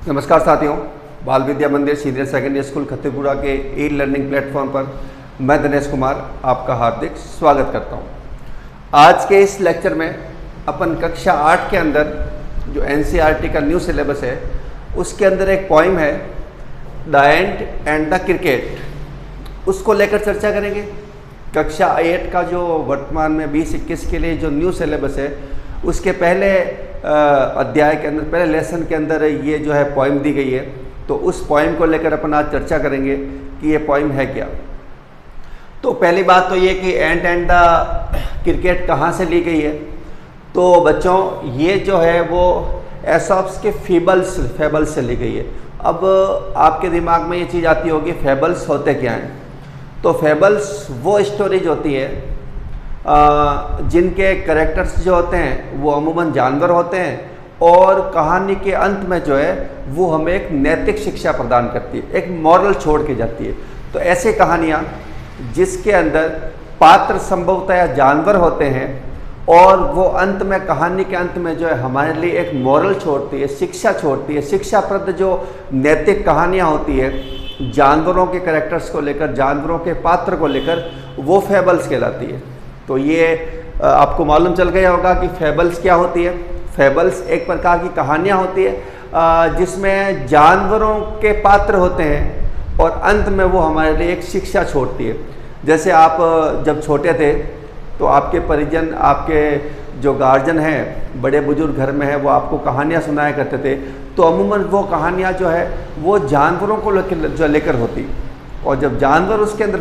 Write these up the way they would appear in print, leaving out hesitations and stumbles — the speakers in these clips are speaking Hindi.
नमस्कार साथियों, बाल विद्या मंदिर सीनियर सेकेंडरी स्कूल खत्तेपुरा के ई लर्निंग प्लेटफॉर्म पर मैं दिनेश कुमार आपका हार्दिक स्वागत करता हूं। आज के इस लेक्चर में अपन कक्षा 8 के अंदर जो एनसीईआरटी का न्यू सिलेबस है उसके अंदर एक पोइम है the ant and the cricket, उसको लेकर चर्चा करेंगे। कक्षा 8 का जो वर्तमान में 20-21 के लिए जो न्यू सिलेबस है उसके पहले अध्याय के अंदर, पहले लेसन के अंदर ये जो है पोइम दी गई है, तो उस पोइम को लेकर अपन आज चर्चा करेंगे कि ये पोइम है क्या। तो पहली बात तो ये कि एंट एंड द क्रिकेट कहाँ से ली गई है। तो बच्चों ये जो है वो एसॉप्स के फेबल्स से ली गई है। अब आपके दिमाग में ये चीज़ आती होगी फेबल्स होते क्या हैं। तो फेबल्स वो स्टोरीज होती है जिनके कैरेक्टर्स जो होते हैं वो अमूमन जानवर होते हैं और कहानी के अंत में जो है वो हमें एक नैतिक शिक्षा प्रदान करती है, एक मॉरल छोड़ के जाती है। तो ऐसे कहानियाँ जिसके अंदर पात्र संभवतः जानवर होते हैं और वो अंत में, कहानी के अंत में जो है हमारे लिए एक मॉरल छोड़ती है, शिक्षा छोड़ती है, शिक्षाप्रद जो नैतिक कहानियाँ होती है जानवरों के कैरेक्टर्स को लेकर, जानवरों के पात्र को लेकर, वो फेबल्स कहलाती है। तो ये आपको मालूम चल गया होगा कि फेबल्स क्या होती है। फेबल्स एक प्रकार की कहानियाँ होती है जिसमें जानवरों के पात्र होते हैं और अंत में वो हमारे लिए एक शिक्षा छोड़ती है। जैसे आप जब छोटे थे तो आपके परिजन, आपके जो गार्जियन हैं, बड़े बुजुर्ग घर में हैं, वो आपको कहानियाँ सुनाया करते थे। तो अमूमन वो कहानियाँ जो है वो जानवरों को लेकर होती, और जब जानवर उसके अंदर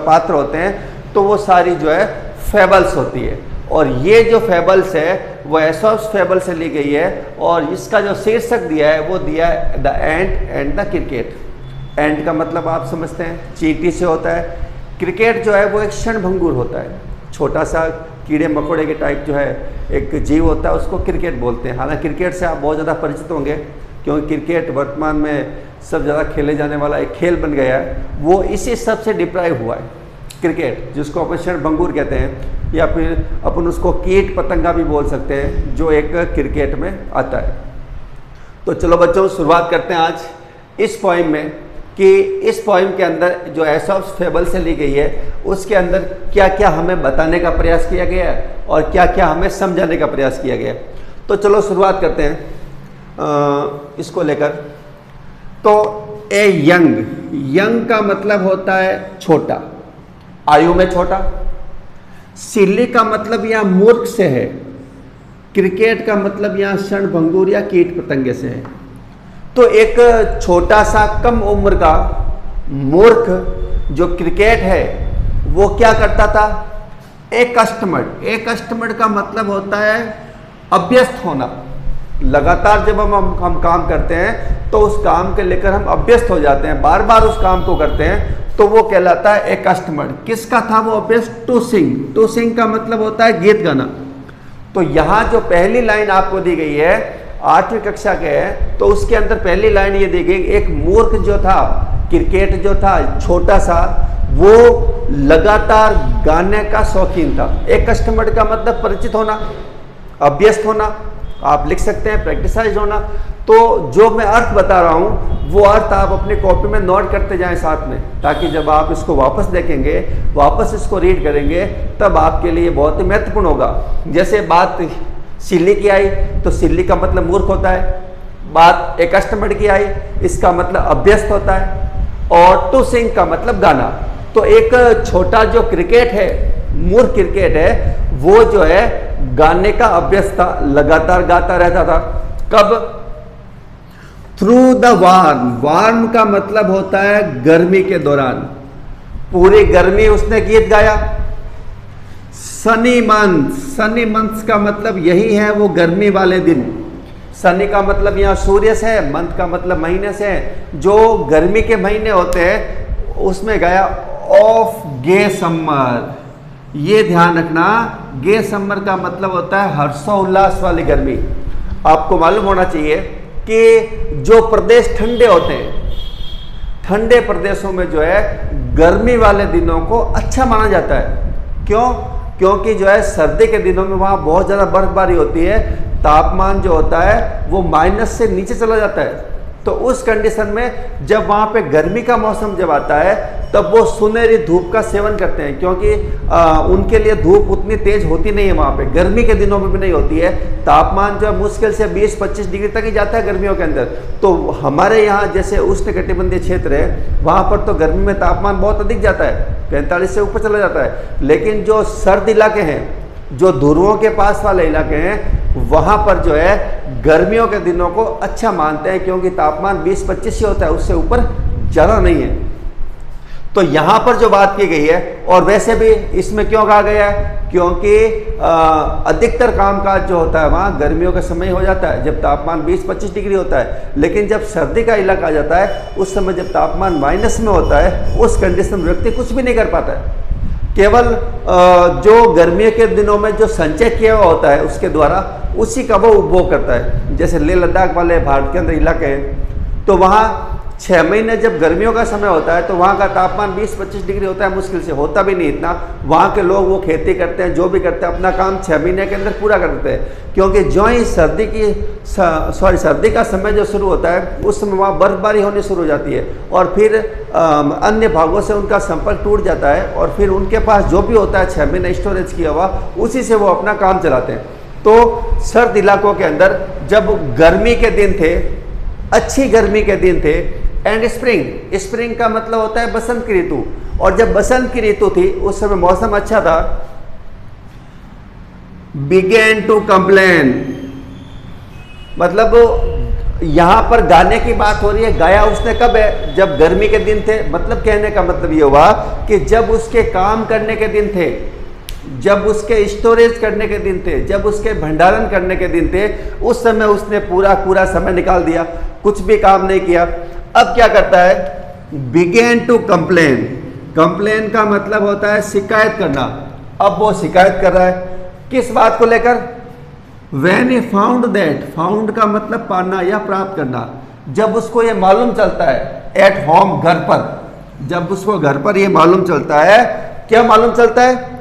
पात्र होते हैं तो वो सारी जो है फेबल्स होती है। और ये जो फेबल्स है वो एसॉप्स फेबल से ली गई है और इसका जो शीर्षक दिया है वो दिया है the ant and the cricket. Ant का मतलब आप समझते हैं चींटी से होता है। क्रिकेट जो है वो एक क्षणभंगुर होता है, छोटा सा कीड़े मकोड़े के टाइप जो है एक जीव होता है, उसको क्रिकेट बोलते हैं। हालांकि क्रिकेट से आप बहुत ज़्यादा परिचित होंगे क्योंकि क्रिकेट वर्तमान में सब ज़्यादा खेले जाने वाला एक खेल बन गया है। वो इसी सब से डिप्राइव हुआ है क्रिकेट, जिसको अपन क्षणभंगुर कहते हैं, या फिर अपन उसको कीट पतंगा भी बोल सकते हैं, जो एक क्रिकेट में आता है। तो चलो बच्चों शुरुआत करते हैं आज इस पोइम में कि इस पोइम के अंदर जो एसॉप्स फेबल से ली गई है उसके अंदर क्या क्या हमें बताने का प्रयास किया गया है और क्या क्या हमें समझाने का प्रयास किया गया है। तो चलो शुरुआत करते हैं इसको लेकर। तो ए यंग का मतलब होता है छोटा, आयु में छोटा। सिल्ली का मतलब यहाँ मूर्ख से है। क्रिकेट का मतलब यहाँ क्षणभंगुर या कीट पतंगे से है। तो एक छोटा सा कम उम्र का मूर्ख जो क्रिकेट है वो क्या करता था, एक कस्टमर का मतलब होता है अभ्यस्त होना। लगातार जब हम काम करते हैं तो उस काम के लेकर हम अभ्यस्त हो जाते हैं, बार बार उस काम को करते हैं, तो वो कहलाता है एक कस्टमर। किसका था वो अभ्यस्त? टू सिंग का मतलब होता है गीत गाना। तो यहाँ जो पहली लाइन आपको दी गई है 8वीं कक्षा के है, तो उसके अंदर पहली लाइन ये दी गई, एक मूर्ख जो था, क्रिकेट जो था छोटा सा, वो लगातार गाने का शौकीन था। एक कस्टमर का मतलब परिचित होना, अभ्यस्त होना, आप लिख सकते हैं प्रैक्टिसाइज होना। तो जो मैं अर्थ बता रहा हूँ वो अर्थ आप अपनी कॉपी में नोट करते जाएं साथ में, ताकि जब आप इसको वापस देखेंगे, वापस इसको रीड करेंगे, तब आपके लिए बहुत ही महत्वपूर्ण होगा। जैसे बात सिल्ली की आई तो सिल्ली का मतलब मूर्ख होता है, बात एक कस्टमर की आई इसका मतलब अभ्यस्त होता है, और टू सिंग का मतलब गाना। तो एक छोटा जो क्रिकेट है, मूर्ख क्रिकेट है, वो जो है गाने का अभ्यस्त था, लगातार गाता रहता था। कब? थ्रू द वार्म का मतलब होता है गर्मी के दौरान, पूरी गर्मी उसने गीत गाया। सनी मंथ्स का मतलब यही है वो गर्मी वाले दिन। सनी का मतलब यहाँ सूर्य से है, मंथ का मतलब महीने से है, जो गर्मी के महीने होते हैं उसमें गाया ऑफ गे समर। ये ध्यान रखना, गे समर का मतलब होता है हर्षोल्लास वाली गर्मी। आपको मालूम होना चाहिए कि जो प्रदेश ठंडे होते हैं, ठंडे प्रदेशों में जो है गर्मी वाले दिनों को अच्छा माना जाता है। क्यों? क्योंकि जो है सर्दी के दिनों में वहाँ बहुत ज़्यादा बर्फबारी होती है, तापमान जो होता है वो माइनस से नीचे चला जाता है। तो उस कंडीशन में जब वहाँ पे गर्मी का मौसम जब आता है तब वो सुनहरी धूप का सेवन करते हैं, क्योंकि उनके लिए धूप उतनी तेज होती नहीं है, वहाँ पे गर्मी के दिनों में भी नहीं होती है। तापमान जो है मुश्किल से 20-25 डिग्री तक ही जाता है गर्मियों के अंदर। तो हमारे यहाँ जैसे उष्णकटिबंधीय क्षेत्र है, वहाँ पर तो गर्मी में तापमान बहुत अधिक जाता है, 45 से ऊपर चला जाता है। लेकिन जो सर्द इलाके हैं, जो ध्रुवों के पास वाले इलाके हैं, वहाँ पर जो है गर्मियों के दिनों को अच्छा मानते हैं, क्योंकि तापमान 20-25 ही होता है, उससे ऊपर ज़्यादा नहीं है। तो यहाँ पर जो बात की गई है, और वैसे भी इसमें क्यों कहा गया है, क्योंकि अधिकतर कामकाज जो होता है वहाँ गर्मियों के समय हो जाता है, जब तापमान 20-25 डिग्री होता है। लेकिन जब सर्दी का इलाका आ जाता है, उस समय जब तापमान माइनस में होता है, उस कंडीशन में व्यक्ति कुछ भी नहीं कर पाता है। केवल जो गर्मियों के दिनों में जो संचय किया हुआ होता है उसके द्वारा उसी का वो उपभोग करता है। जैसे लेह लद्दाख वाले भारत के अंदर इलाके हैं, तो वहाँ 6 महीने जब गर्मियों का समय होता है तो वहाँ का तापमान 20-25 डिग्री होता है, मुश्किल से होता भी नहीं इतना। वहाँ के लोग वो खेती करते हैं, जो भी करते हैं, अपना काम 6 महीने के अंदर पूरा कर देते हैं, क्योंकि जो ही सर्दी का समय जो शुरू होता है उस समय वहाँ बर्फबारी होनी शुरू हो जाती है, और फिर अन्य भागों से उनका संपर्क टूट जाता है, और फिर उनके पास जो भी होता है 6 महीने स्टोरेज किया हुआ, उसी से वो अपना काम चलाते हैं। तो सर्द इलाकों के अंदर जब गर्मी के दिन थे, अच्छी गर्मी के दिन थे, एंड स्प्रिंग का मतलब होता है बसंत की ऋतु, और जब बसंत की ऋतु थी उस समय मौसम अच्छा था। बिगेन टू कंप्लेन, मतलब यहां पर गाने की बात हो रही है। गाया उसने कब है, जब गर्मी के दिन थे। मतलब कहने का मतलब ये हुआ कि जब उसके काम करने के दिन थे, जब उसके स्टोरेज करने के दिन थे, जब उसके भंडारण करने के दिन थे, उस समय उसने पूरा समय निकाल दिया, कुछ भी काम नहीं किया। अब क्या करता है, बिगेन टू कंप्लेन। कंप्लेन का मतलब होता है शिकायत करना। अब वो शिकायत कर रहा है किस बात को लेकर, when he found that, found का मतलब पाना या प्राप्त करना। जब उसको ये मालूम चलता है एट होम, घर पर, जब उसको घर पर ये मालूम चलता है, क्या मालूम चलता है,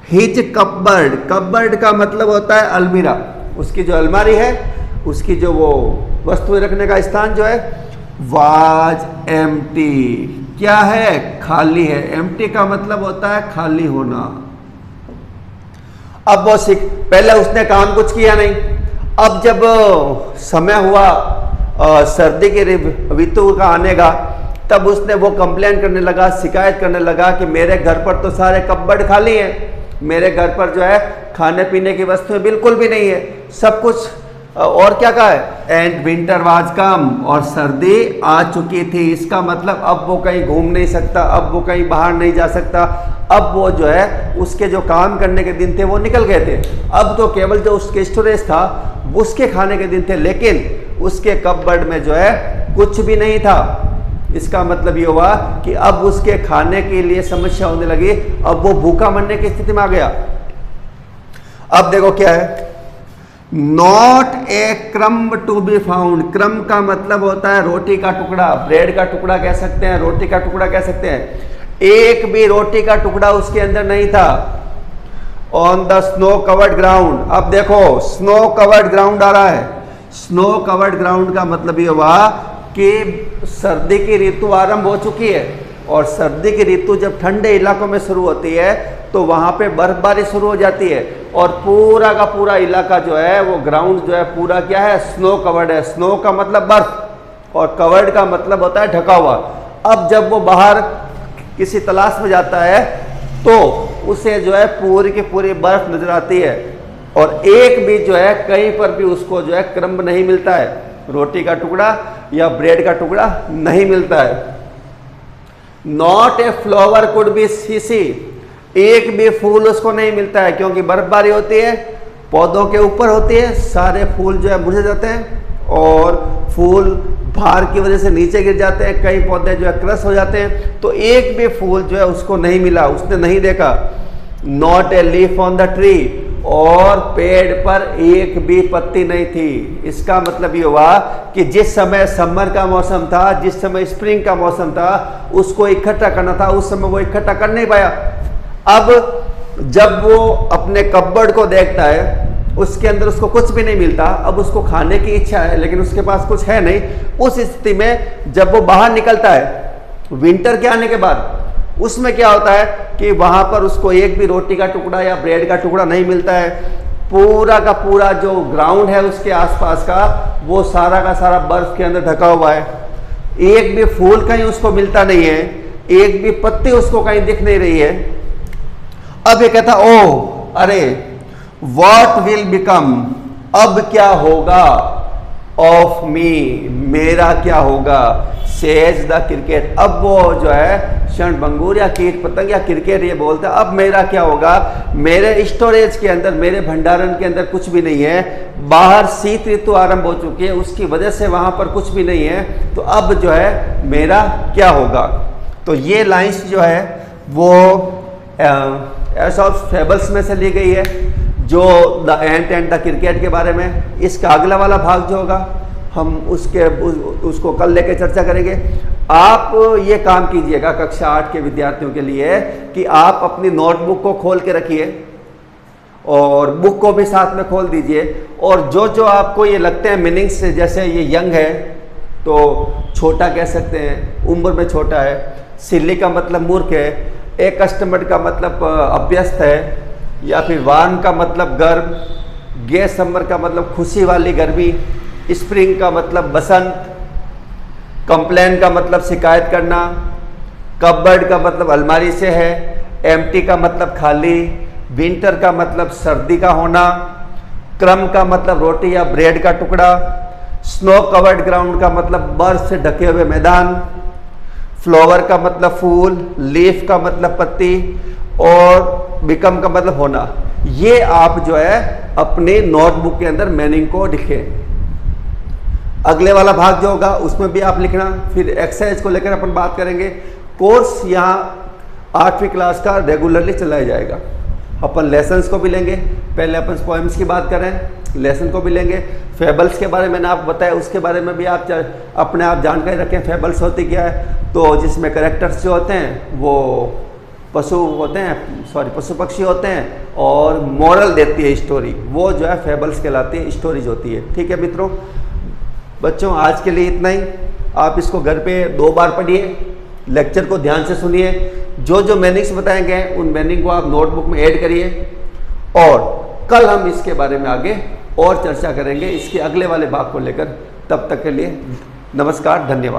हिज कपबर्ड। कपबर्ड का मतलब होता है अलमीरा, उसकी जो अलमारी है, उसकी जो वो वस्तुएं रखने का स्थान जो है, वाज एम्प्टी, क्या है, खाली है। एम्प्टी का मतलब होता है खाली होना। अब वो पहले उसने काम कुछ किया नहीं, अब जब समय हुआ सर्दी के ऋतु का आने का, तब उसने वो कंप्लेन करने लगा, शिकायत करने लगा कि मेरे घर पर तो सारे कपबर्ड खाली हैं, मेरे घर पर जो है खाने पीने की वस्तुएं बिल्कुल भी नहीं है, सब कुछ। और क्या कहा है, एंड विंटर वाज कम, और सर्दी आ चुकी थी। इसका मतलब अब वो कहीं घूम नहीं सकता, अब वो कहीं बाहर नहीं जा सकता, अब वो जो है उसके जो काम करने के दिन थे वो निकल गए थे। अब तो केवल जो उसके स्टोरेज था उसके खाने के दिन थे, लेकिन उसके कपबोर्ड में जो है कुछ भी नहीं था। इसका मतलब ये हुआ कि अब उसके खाने के लिए समस्या होने लगी, अब वो भूखा मरने की स्थिति में आ गया। अब देखो क्या है, not a crumb to be found. Crumb का मतलब होता है रोटी का टुकड़ा, ब्रेड का टुकड़ा कह सकते हैं, रोटी का टुकड़ा कह सकते हैं। एक भी रोटी का टुकड़ा उसके अंदर नहीं था। On the snow covered ground. अब देखो स्नो कवर्ड ग्राउंड आ रहा है। स्नो कवर्ड ग्राउंड का मतलब ये हुआ कि सर्दी की ऋतु आरंभ हो चुकी है, और सर्दी की ऋतु जब ठंडे इलाकों में शुरू होती है तो वहाँ पे बर्फबारी शुरू हो जाती है, और पूरा का पूरा इलाका जो है वो ग्राउंड जो है पूरा क्या है, स्नो कवर्ड है। स्नो का मतलब बर्फ, और कवर्ड का मतलब होता है ढका हुआ। अब जब वो बाहर किसी तलाश में जाता है तो उसे जो है पूरी की पूरी बर्फ नजर आती है, और एक भी जो है कहीं पर भी उसको जो है क्रम्ब नहीं मिलता है, रोटी का टुकड़ा या ब्रेड का टुकड़ा नहीं मिलता है। Not a flower could be seen, एक भी फूल उसको नहीं मिलता है, क्योंकि बर्फबारी होती है, पौधों के ऊपर होती है, सारे फूल जो है मुरझा जाते हैं, और फूल भार की वजह से नीचे गिर जाते हैं, कई पौधे जो है क्रश हो जाते हैं। तो एक भी फूल जो है उसको नहीं मिला, उसने नहीं देखा। Not a leaf on the tree, और पेड़ पर एक भी पत्ती नहीं थी। इसका मतलब ये हुआ कि जिस समय समर का मौसम था, जिस समय स्प्रिंग का मौसम था, उसको इकट्ठा करना था, उस समय वो इकट्ठा कर नहीं पाया। अब जब वो अपने कपबोर्ड को देखता है उसके अंदर उसको कुछ भी नहीं मिलता, अब उसको खाने की इच्छा है लेकिन उसके पास कुछ है नहीं, उस स्थिति में जब वो बाहर निकलता है विंटर के आने के बाद, उसमें क्या होता है कि वहां पर उसको एक भी रोटी का टुकड़ा या ब्रेड का टुकड़ा नहीं मिलता है। पूरा का पूरा जो ग्राउंड है उसके आसपास का, वो सारा का सारा बर्फ के अंदर ढका हुआ है। एक भी फूल कहीं उसको मिलता नहीं है, एक भी पत्ती उसको कहीं दिख नहीं रही है। अब ये कहता ओह अरे व्हाट विल बिकम, अब क्या होगा, ऑफ मी, मेरा क्या होगा, सेज द क्रिकेट। अब वो जो है क्षणभंगुर या कीट पतंग या क्रिकेट ये बोलता है अब मेरा क्या होगा, मेरे स्टोरेज के अंदर, मेरे भंडारण के अंदर कुछ भी नहीं है, बाहर शीत ऋतु आरंभ हो चुकी है, उसकी वजह से वहां पर कुछ भी नहीं है, तो अब जो है मेरा क्या होगा। तो ये लाइंस जो है वो एसॉप्स फेबल्स में से ली गई है, जो the ant and the cricket के बारे में। इसका अगला वाला भाग जो होगा हम उसको कल लेके चर्चा करेंगे। आप ये काम कीजिएगा कक्षा 8 के विद्यार्थियों के लिए कि आप अपनी नोटबुक को खोल के रखिए और बुक को भी साथ में खोल दीजिए, और जो जो आपको ये लगते हैं मीनिंग्स, जैसे ये यंग है तो छोटा कह सकते हैं, उम्र में छोटा है, सिल्ली का मतलब मूर्ख है, एक कस्टमर का मतलब अभ्यस्त है, या फिर वार्म का मतलब गर्म, गे समर का मतलब खुशी वाली गर्मी, स्प्रिंग का मतलब बसंत, कंप्लेन का मतलब शिकायत करना, कबर्ड का मतलब अलमारी से है, एम्प्टी का मतलब खाली, विंटर का मतलब सर्दी का होना, क्रम का मतलब रोटी या ब्रेड का टुकड़ा, स्नो कवर्ड ग्राउंड का मतलब बर्फ से ढके हुए मैदान, फ्लावर का मतलब फूल, लीफ का मतलब पत्ती, और बिकम का मतलब होना। ये आप जो है अपने नोटबुक के अंदर मीनिंग को लिखें। अगले वाला भाग जो होगा उसमें भी आप लिखना, फिर एक्सरसाइज को लेकर अपन बात करेंगे। कोर्स यहाँ 8वीं क्लास का रेगुलरली चलाया जाएगा। अपन लेसन्स को भी लेंगे, पहले अपन पोएम्स की बात करें, लेसन को भी लेंगे। फेबल्स के बारे में मैंने आपको बताया, उसके बारे में भी आप अपने आप जानकारी रखें फेबल्स होती क्या है। तो जिसमें करेक्टर्स जो होते हैं वो पशु होते हैं, सॉरी पशु पक्षी होते हैं, और मॉरल देती है स्टोरी, वो जो है फेबल्स कहलाती है, स्टोरीज होती है। ठीक है मित्रों, बच्चों आज के लिए इतना ही। आप इसको घर पे 2 बार पढ़िए, लेक्चर को ध्यान से सुनिए, जो जो मीनिंग्स बताए गए उन मीनिंग को आप नोटबुक में ऐड करिए, और कल हम इसके बारे में आगे और चर्चा करेंगे इसके अगले वाले भाग को लेकर। तब तक के लिए नमस्कार, धन्यवाद।